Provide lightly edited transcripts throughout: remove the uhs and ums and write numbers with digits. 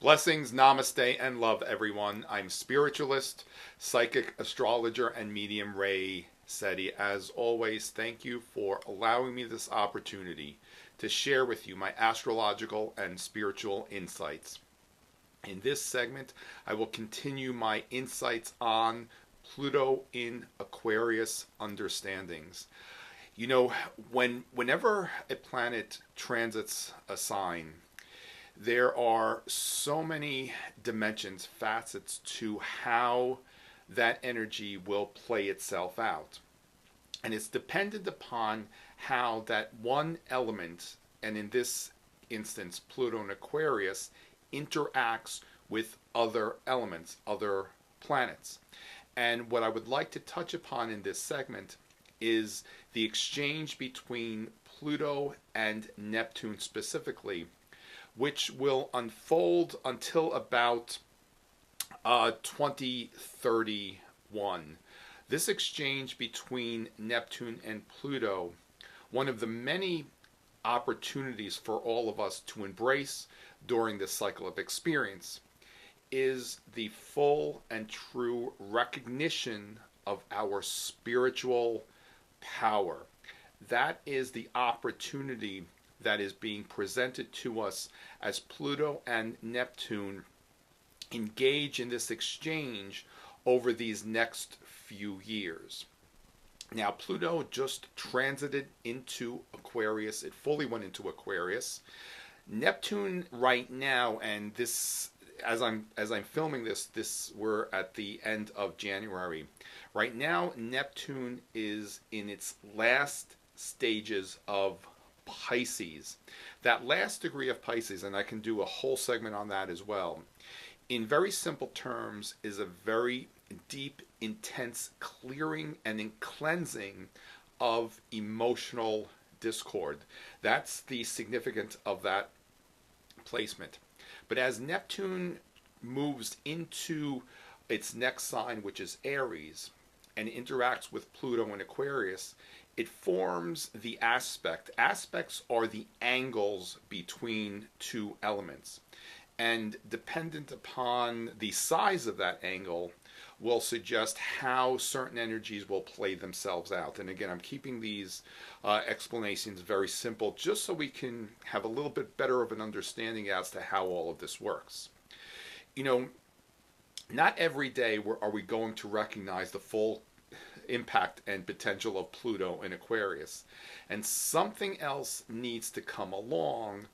Blessings, namaste, and love, everyone. I'm spiritualist, psychic astrologer, and medium Ray Seti. As always, thank you for allowing me this opportunity to share with you my astrological and spiritual insights. In this segment, I will continue my insights on Pluto in Aquarius understandings. You know, whenever a planet transits a sign, there are so many dimensions, facets to how that energy will play itself out. And it's dependent upon how that one element, and in this instance, Pluto and Aquarius, interacts with other elements, other planets. And what I would like to touch upon in this segment is the exchange between Pluto and Neptune specifically, which will unfold until about 2031. This exchange between Neptune and Pluto, one of the many opportunities for all of us to embrace during this cycle of experience, is the full and true recognition of our spiritual power. That is the opportunity that is being presented to us as Pluto and Neptune engage in this exchange over these next few years. Now, Pluto just transited into Aquarius. It fully went into Aquarius. Neptune right now, and this, as I'm filming this we're at the end of January. Right now, Neptune is in its last stages of Pisces. That last degree of Pisces, and I can do a whole segment on that as well, in very simple terms, is a very deep, intense clearing and cleansing of emotional discord. That's the significance of that placement. But as Neptune moves into its next sign, which is Aries, and interacts with Pluto and Aquarius, it forms the aspect. Aspects are the angles between two elements. And dependent upon the size of that angle, will suggest how certain energies will play themselves out. And again, I'm keeping these explanations very simple just so we can have a little bit better of an understanding as to how all of this works. You know, not every day are we going to recognize the full impact and potential of Pluto in Aquarius. And something else needs to come along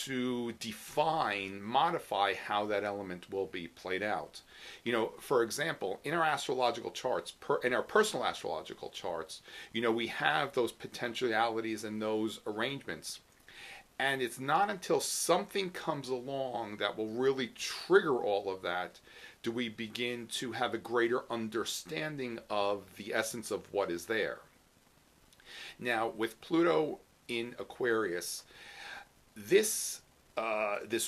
to define, modify how that element will be played out. You know, for example, in our astrological charts, in our personal astrological charts, you know, we have those potentialities and those arrangements. And it's not until something comes along that will really trigger all of that do we begin to have a greater understanding of the essence of what is there. Now, with Pluto in Aquarius, this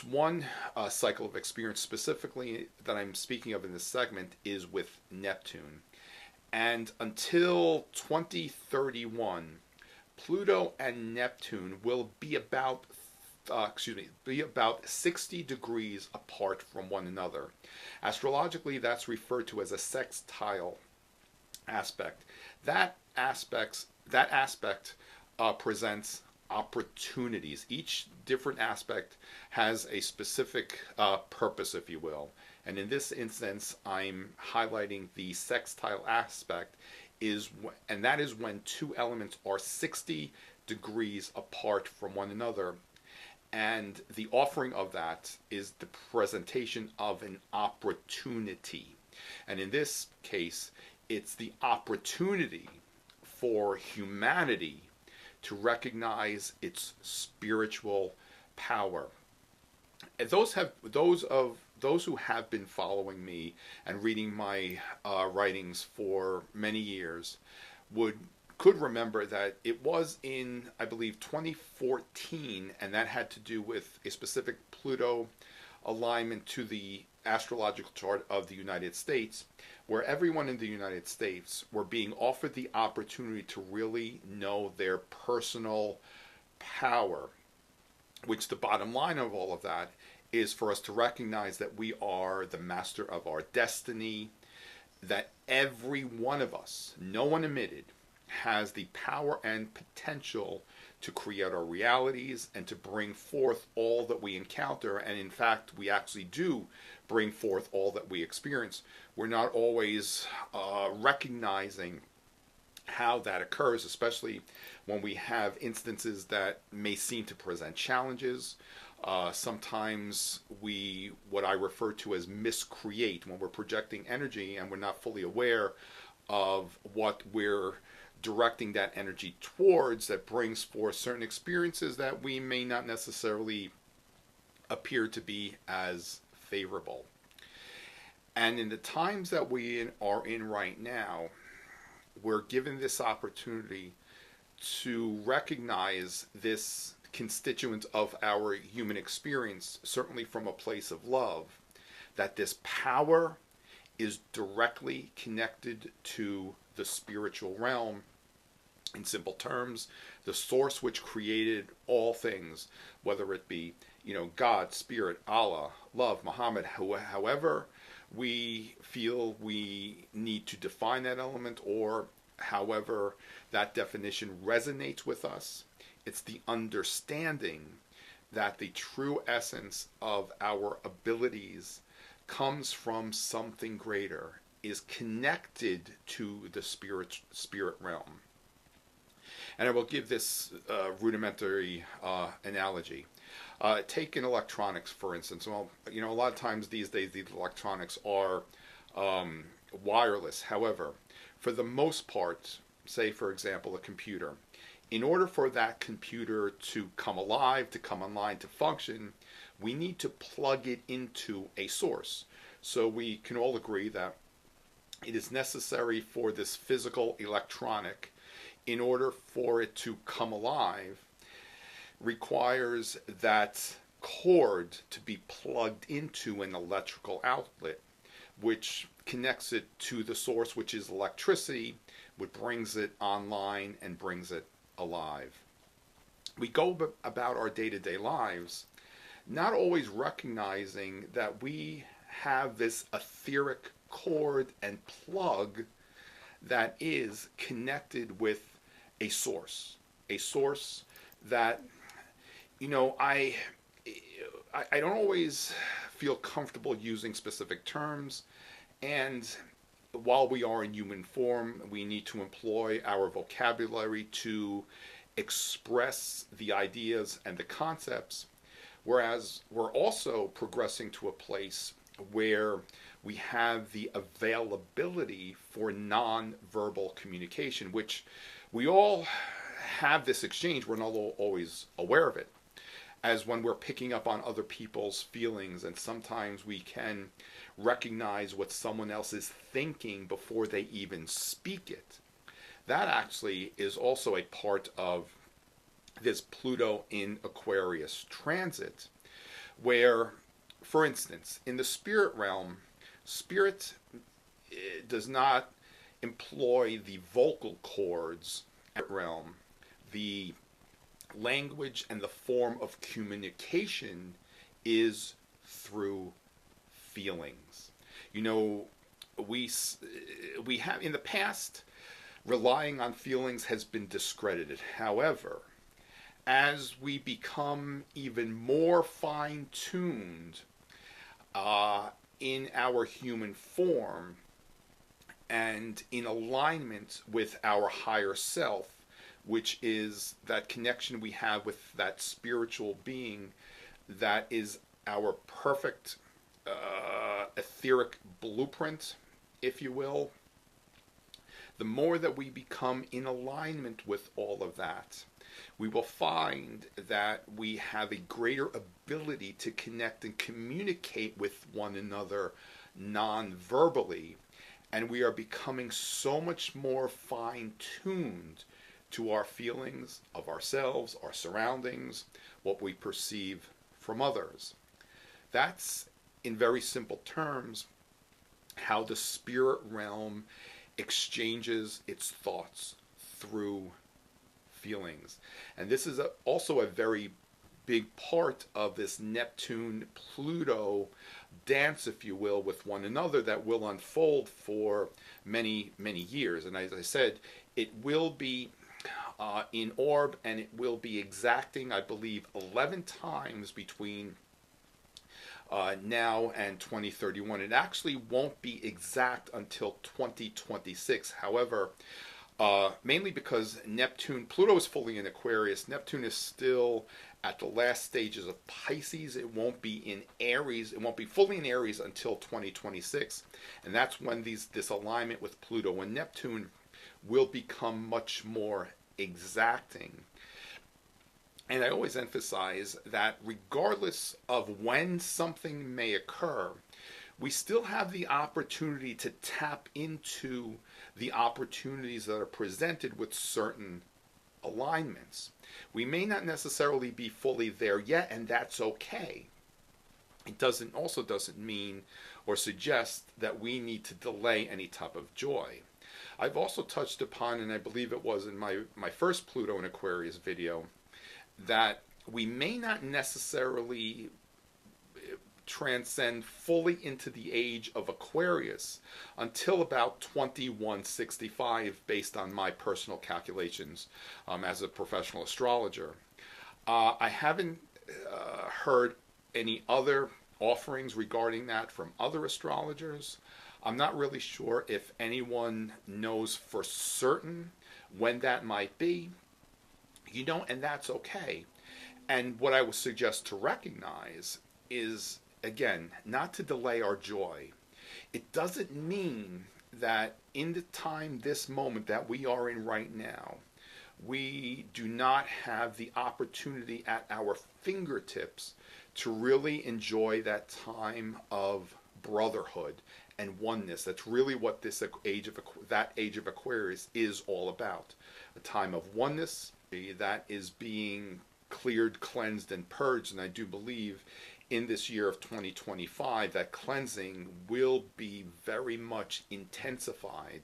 one cycle of experience specifically that I'm speaking of in this segment is with Neptune. And until 2031, Pluto and Neptune will be about 60 degrees apart from one another. Astrologically, that's referred to as a sextile aspect. That aspect presents opportunities. Each different aspect has a specific purpose, if you will. And in this instance, I'm highlighting the sextile aspect, and that is when two elements are 60 degrees apart from one another. And the offering of that is the presentation of an opportunity. And in this case, it's the opportunity for humanity to recognize its spiritual power. And those who have been following me and reading my writings for many years could remember that it was in, I believe, 2014, and that had to do with a specific Pluto alignment to the astrological chart of the United States, where everyone in the United States were being offered the opportunity to really know their personal power. which the bottom line of all of that is for us to recognize that we are the master of our destiny, that every one of us, no one omitted, has the power and potential to create our realities and to bring forth all that we encounter. And in fact, we actually do bring forth all that we experience. We're not always recognizing how that occurs, especially when we have instances that may seem to present challenges. Sometimes what I refer to as miscreate, when we're projecting energy and we're not fully aware of what we're directing that energy towards, that brings forth certain experiences that we may not necessarily appear to be as favorable. And in the times that we are in right now, we're given this opportunity to recognize this constituent of our human experience, certainly from a place of love, that this power is directly connected to the spiritual realm. In simple terms, the source which created all things, whether it be, God, Spirit, Allah, love, Muhammad, however we feel we need to define that element, or however that definition resonates with us. It's the understanding that the true essence of our abilities comes from something greater, is connected to the spirit realm. And I will give this rudimentary analogy. Take in electronics, for instance. Well, a lot of times these days these electronics are wireless. However, for the most part, say for example a computer, in order for that computer to come alive, to come online, to function, we need to plug it into a source. So we can all agree that it is necessary for this physical electronic, in order for it to come alive, requires that cord to be plugged into an electrical outlet, which connects it to the source, which is electricity, which brings it online and brings it alive. We go about our day-to-day lives not always recognizing that we have this etheric cord and plug that is connected with a source that, I don't always feel comfortable using specific terms, and while we are in human form, we need to employ our vocabulary to express the ideas and the concepts, whereas we're also progressing to a place where we have the availability for non-verbal communication, which we all have this exchange. We're not always aware of it, as when we're picking up on other people's feelings, and sometimes we can recognize what someone else is thinking before they even speak it. That actually is also a part of this Pluto in Aquarius transit, where, for instance, in the spirit realm, spirit does not employ the vocal cords realm. The language and the form of communication is through feelings. We have in the past, relying on feelings has been discredited. However, as we become even more fine-tuned in our human form and in alignment with our higher self, which is that connection we have with that spiritual being that is our perfect etheric blueprint, if you will, the more that we become in alignment with all of that, we will find that we have a greater ability to connect and communicate with one another non-verbally, and we are becoming so much more fine-tuned to our feelings of ourselves, our surroundings, what we perceive from others. That's, in very simple terms, how the spirit realm exchanges its thoughts through feelings. And this is also a very big part of this Neptune Pluto dance, if you will, with one another that will unfold for many, many years. And as I said, it will be in orb, and it will be exacting, I believe, 11 times between now and 2031. It actually won't be exact until 2026. However, mainly because Pluto is fully in Aquarius. Neptune is still at the last stages of Pisces. It won't be in Aries. It won't be fully in Aries until 2026. And that's when this alignment with Pluto and Neptune will become much more exacting. And I always emphasize that regardless of when something may occur, we still have the opportunity to tap into the opportunities that are presented with certain alignments. We may not necessarily be fully there yet, and that's okay. It doesn't mean or suggest that we need to delay any type of joy. I've also touched upon, and I believe it was in my first Pluto and Aquarius video, that we may not necessarily transcend fully into the age of Aquarius until about 2165, based on my personal calculations as a professional astrologer. I haven't heard any other offerings regarding that from other astrologers. I'm not really sure if anyone knows for certain when that might be. And that's okay. And what I would suggest to recognize is, again, not to delay our joy. It doesn't mean that in the time, this moment that we are in right now, we do not have the opportunity at our fingertips to really enjoy that time of brotherhood and oneness. That's really what that age of Aquarius is all about. A time of oneness that is being cleared, cleansed, and purged. And I do believe in this year of 2025 that cleansing will be very much intensified.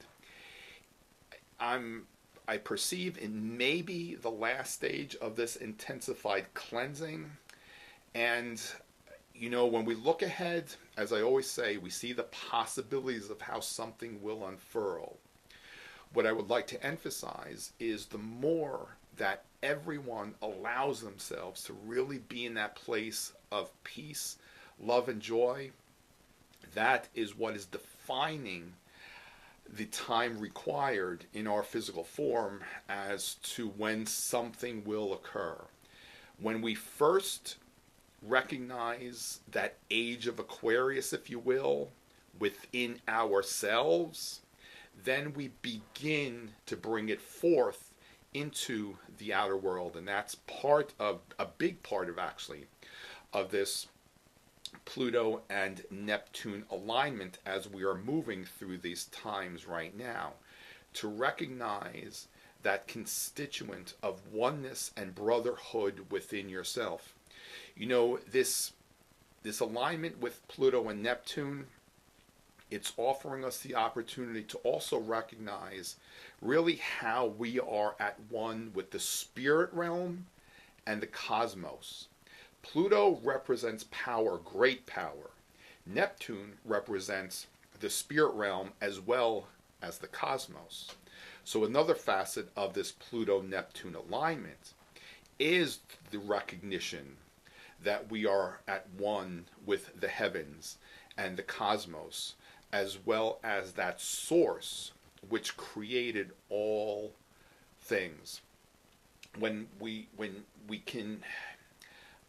I perceive in maybe the last stage of this intensified cleansing. And when we look ahead, as I always say, we see the possibilities of how something will unfurl. What I would like to emphasize is the more that everyone allows themselves to really be in that place of peace, love, and joy, that is what is defining the time required in our physical form as to when something will occur. When we first recognize that age of Aquarius, if you will, within ourselves, then we begin to bring it forth into the outer world. And that's a big part of this Pluto and Neptune alignment as we are moving through these times right now, to recognize that constituent of oneness and brotherhood within yourself. This alignment with Pluto and Neptune, it's offering us the opportunity to also recognize really how we are at one with the spirit realm and the cosmos. Pluto represents power, great power. Neptune represents the spirit realm as well as the cosmos. So another facet of this Pluto-Neptune alignment is the recognition that we are at one with the heavens and the cosmos, as well as that source which created all things. When we can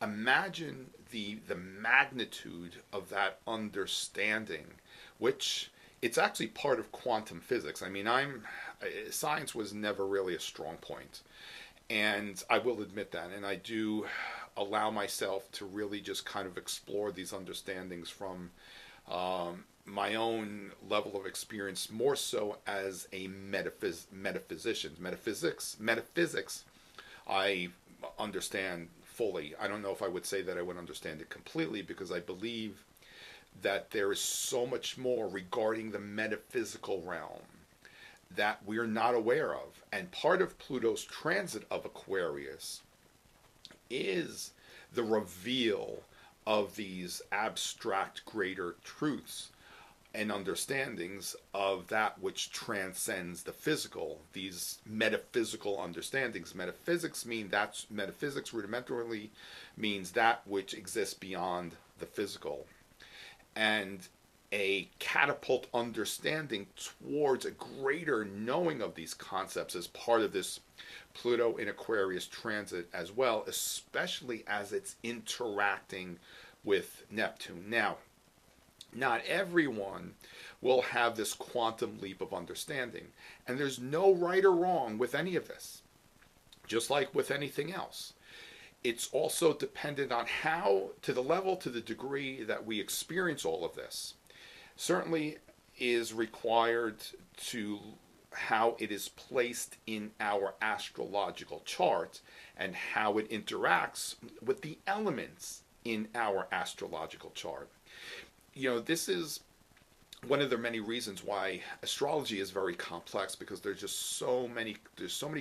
imagine the magnitude of that understanding, which it's actually part of quantum physics. Science was never really a strong point, and I will admit that, and I do allow myself to really just kind of explore these understandings from my own level of experience, more so as a metaphysician. Metaphysics, I understand fully. I don't know if I would say that I would understand it completely, because I believe that there is so much more regarding the metaphysical realm that we're not aware of. And part of Pluto's transit of Aquarius is the reveal of these abstract greater truths and understandings of that which transcends the physical, these metaphysical understandings. Metaphysics rudimentarily means that which exists beyond the physical. And a catapult understanding towards a greater knowing of these concepts as part of this Pluto in Aquarius transit as well, especially as it's interacting with Neptune. Now, not everyone will have this quantum leap of understanding, and there's no right or wrong with any of this, just like with anything else. It's also dependent on how, to the degree that we experience all of this, certainly is required to how it is placed in our astrological chart and how it interacts with the elements in our astrological chart. This is one of the many reasons why astrology is very complex, because there's so many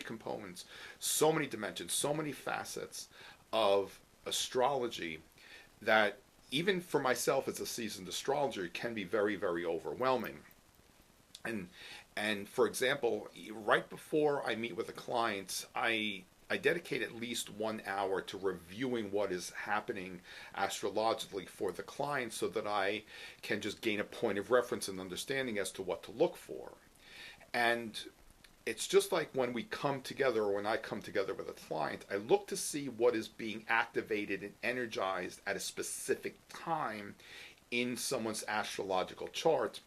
components, so many dimensions, so many facets of astrology that even for myself as a seasoned astrologer, it can be very, very overwhelming. And for example, right before I meet with a client, I dedicate at least 1 hour to reviewing what is happening astrologically for the client, so that I can just gain a point of reference and understanding as to what to look for. And it's just like when we come together, or when I come together with a client, I look to see what is being activated and energized at a specific time in someone's astrological chart.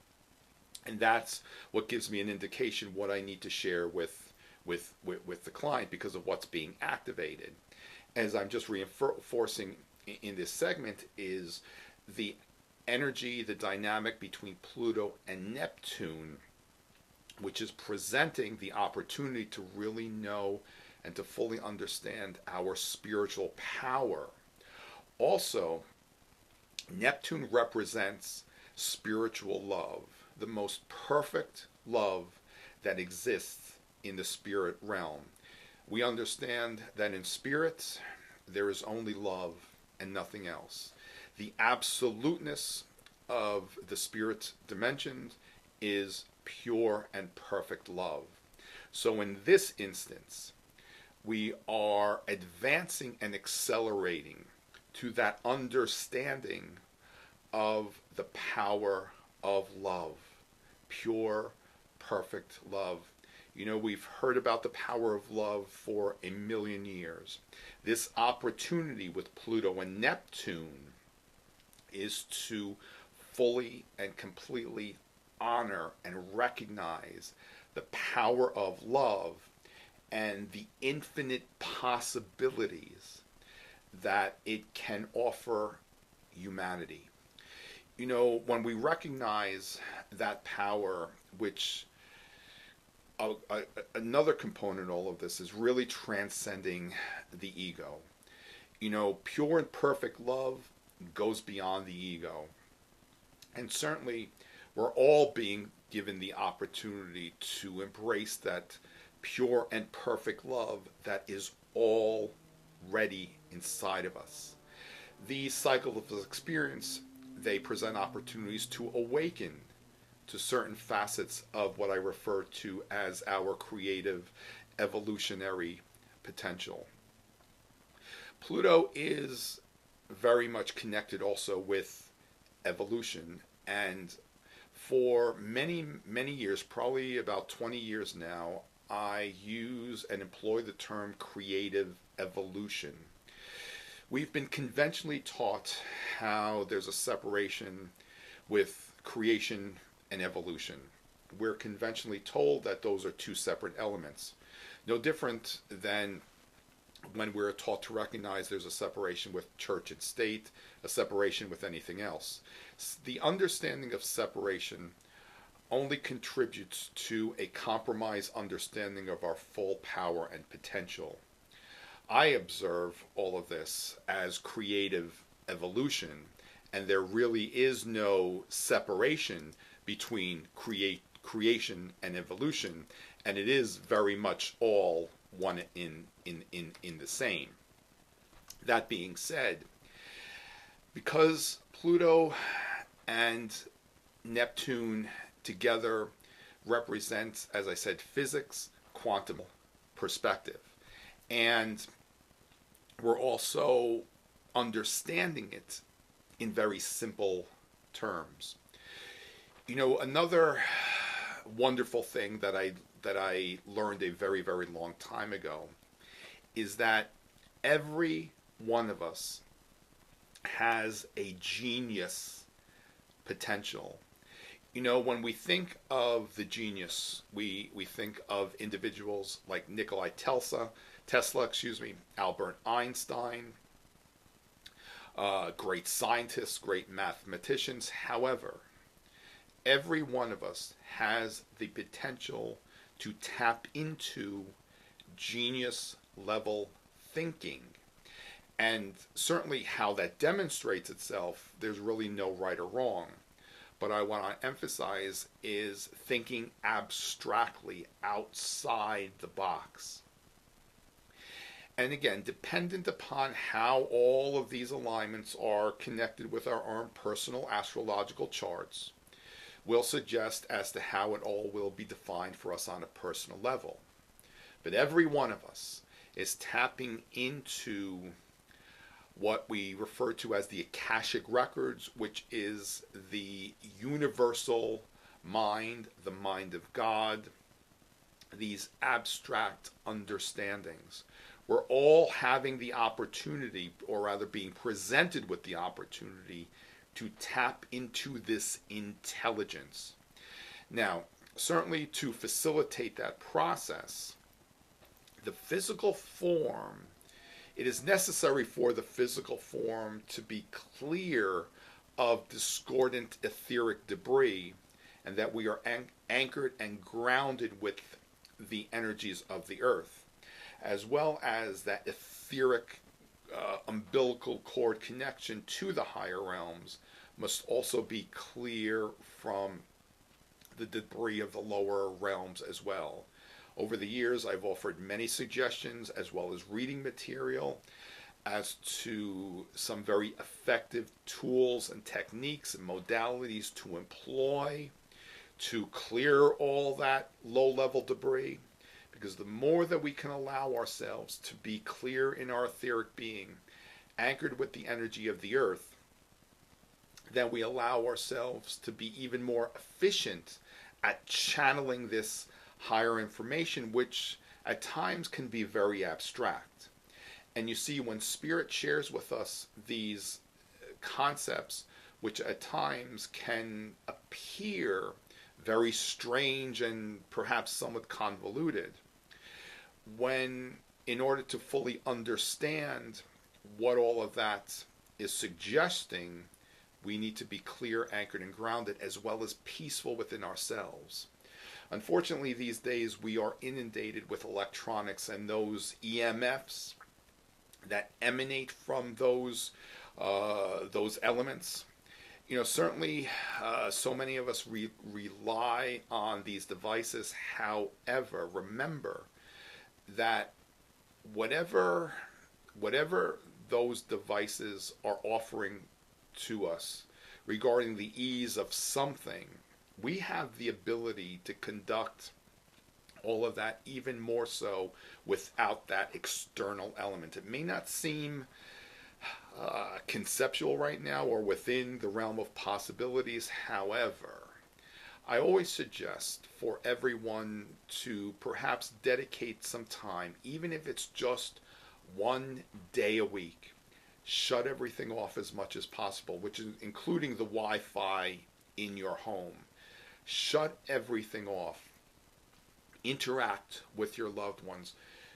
And that's what gives me an indication what I need to share with the client because of what's being activated. As I'm just reinforcing in this segment, is the energy, the dynamic between Pluto and Neptune, which is presenting the opportunity to really know and to fully understand our spiritual power. Also, Neptune represents spiritual love, the most perfect love that exists in the spirit realm. We understand that in spirit there is only love and nothing else. The absoluteness of the spirit dimensions is pure and perfect love. So in this instance, we are advancing and accelerating to that understanding of the power of love, pure, perfect love. We've heard about the power of love for a million years. This opportunity with Pluto and Neptune is to fully and completely honor and recognize the power of love and the infinite possibilities that it can offer humanity. When we recognize that power, which another component in all of this is really transcending the ego. Pure and perfect love goes beyond the ego. And certainly we're all being given the opportunity to embrace that pure and perfect love that is already inside of us. These cycles of experience, they present opportunities to awaken to certain facets of what I refer to as our creative evolutionary potential. Pluto is very much connected also with evolution, and for many, many years, probably about 20 years now, I use and employ the term creative evolution. We've been conventionally taught how there's a separation with creation and evolution. We're conventionally told that those are two separate elements. No different than when we're taught to recognize there's a separation with church and state, a separation with anything else. The understanding of separation only contributes to a compromised understanding of our full power and potential. I observe all of this as creative evolution, and there really is no separation between creation and evolution, and it is very much all one in the same. That being said, because Pluto and Neptune together represents, as I said, physics, quantum perspective, and we're also understanding it in very simple terms. Another wonderful thing that I learned a very, very long time ago is that every one of us has a genius potential. When we think of the genius, we think of individuals like Tesla, Albert Einstein, great scientists, great mathematicians. However, every one of us has the potential to tap into genius level thinking. And certainly how that demonstrates itself, there's really no right or wrong. But I want to emphasize is thinking abstractly outside the box. And again, dependent upon how all of these alignments are connected with our own personal astrological charts, will suggest as to how it all will be defined for us on a personal level. But every one of us is tapping into what we refer to as the Akashic Records, which is the universal mind, the mind of God, these abstract understandings. We're all having the opportunity, or rather being presented with the opportunity, to tap into this intelligence. Now, certainly to facilitate that process, the physical form, it is necessary for the physical form to be clear of discordant etheric debris, and that we are anchored and grounded with the energies of the earth, as well as that etheric umbilical cord connection to the higher realms must also be clear from the debris of the lower realms as well. Over the years, I've offered many suggestions as well as reading material as to some very effective tools and techniques and modalities to employ to clear all that low-level debris. Because the more that we can allow ourselves to be clear in our etheric being, anchored with the energy of the earth, then we allow ourselves to be even more efficient at channeling this higher information, which at times can be very abstract. And you see, when Spirit shares with us these concepts, which at times can appear very strange and perhaps somewhat convoluted, when, in order to fully understand what all of that is suggesting, we need to be clear, anchored, and grounded, as well as peaceful within ourselves. Unfortunately, these days we are inundated with electronics and those EMFs that emanate from those elements. Certainly, so many of us rely on these devices. However, remember that whatever those devices are offering to us regarding the ease of something, we have the ability to conduct all of that even more so without that external element. It may not seem conceptual right now or within the realm of possibilities. However, I always suggest for everyone to perhaps dedicate some time, even if it's just one day a week. Shut everything off as much as possible, which is including the Wi-Fi in your home. Shut everything off. Interact with your loved ones.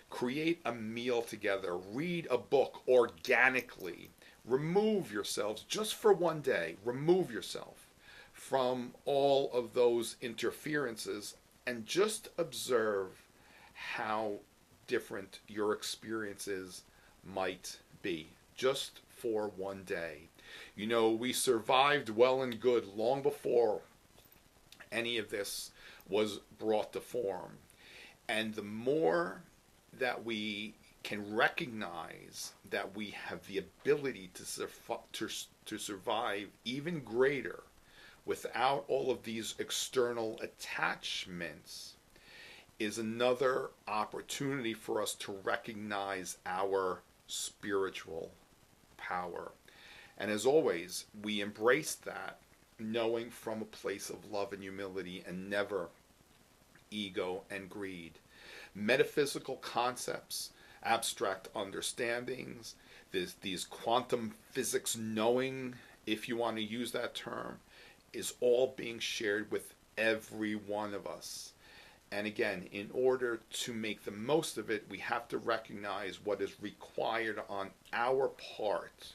Create a meal together. Read a book organically. Remove yourselves, just for one day, remove yourself from all of those interferences and just observe how different your experiences might be, just for one day. We survived well and good long before any of this was brought to form. And the more that we can recognize that we have the ability to survive even greater without all of these external attachments is another opportunity for us to recognize our spiritual power. And as always, we embrace that, knowing from a place of love and humility and never ego and greed. Metaphysical concepts, abstract understandings, these quantum physics knowing, if you want to use that term, is all being shared with every one of us. And again, in order to make the most of it, we have to recognize what is required on our part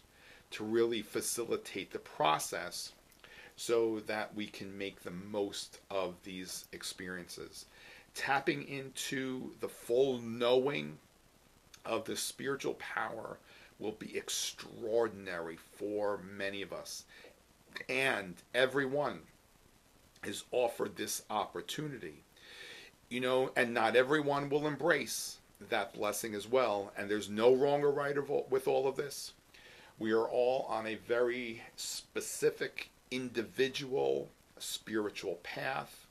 to really facilitate the process so that we can make the most of these experiences. Tapping into the full knowing of the spiritual power will be extraordinary for many of us. And everyone is offered this opportunity. And not everyone will embrace that blessing as well. And there's no wrong or right with all of this. We are all on a very specific, individual, spiritual path.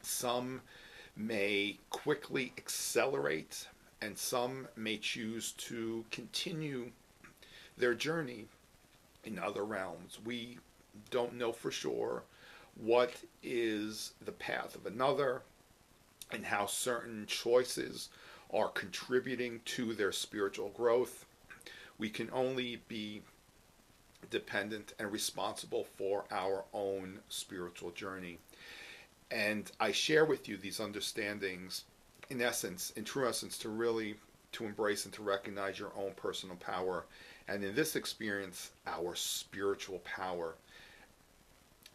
Some may quickly accelerate, and some may choose to continue their journey in other realms. We don't know for sure what is the path of another and how certain choices are contributing to their spiritual growth. We can only be dependent and responsible for our own spiritual journey. And I share with you these understandings in true essence, to embrace and to recognize your own personal power. And in this experience, our spiritual power,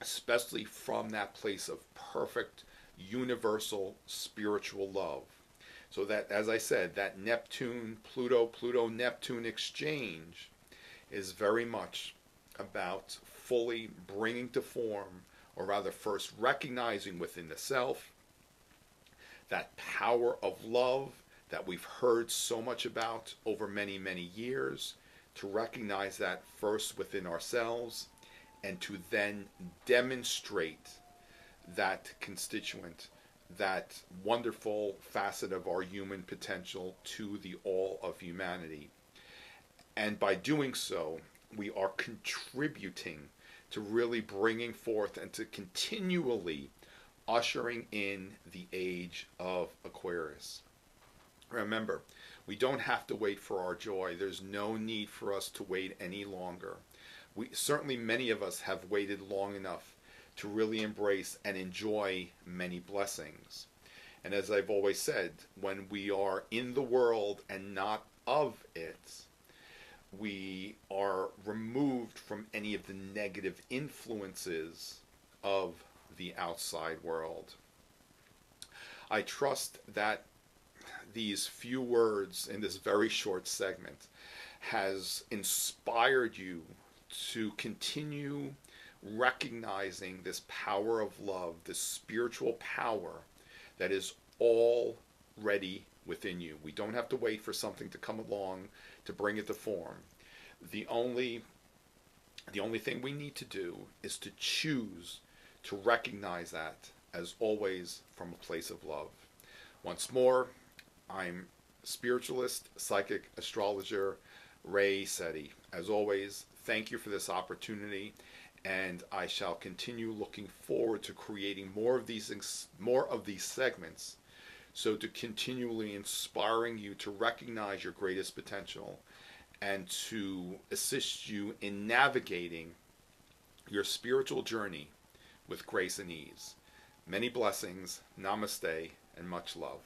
especially from that place of perfect, universal spiritual love. So that, as I said, that Pluto-Neptune exchange is very much about fully bringing to form, or rather first recognizing within the self, that power of love that we've heard so much about over many, many years, to recognize that first within ourselves, and to then demonstrate that constituent, that wonderful facet of our human potential to the all of humanity. And by doing so, we are contributing to really bringing forth and to continually ushering in the age of Aquarius. Remember, we don't have to wait for our joy. There's no need for us to wait any longer. Certainly many of us have waited long enough to really embrace and enjoy many blessings. And as I've always said, when we are in the world and not of it, we are removed from any of the negative influences of the outside world. I trust that these few words in this very short segment has inspired you to continue recognizing this power of love, this spiritual power that is already within you. We don't have to wait for something to come along to bring it to form. The only thing we need to do is to choose to recognize that, as always, from a place of love. Once more, I'm spiritualist, psychic, astrologer, Ray Seti. As always, thank you for this opportunity, and I shall continue looking forward to creating more of these segments, so to continually inspiring you to recognize your greatest potential and to assist you in navigating your spiritual journey with grace and ease. Many blessings, namaste, and much love.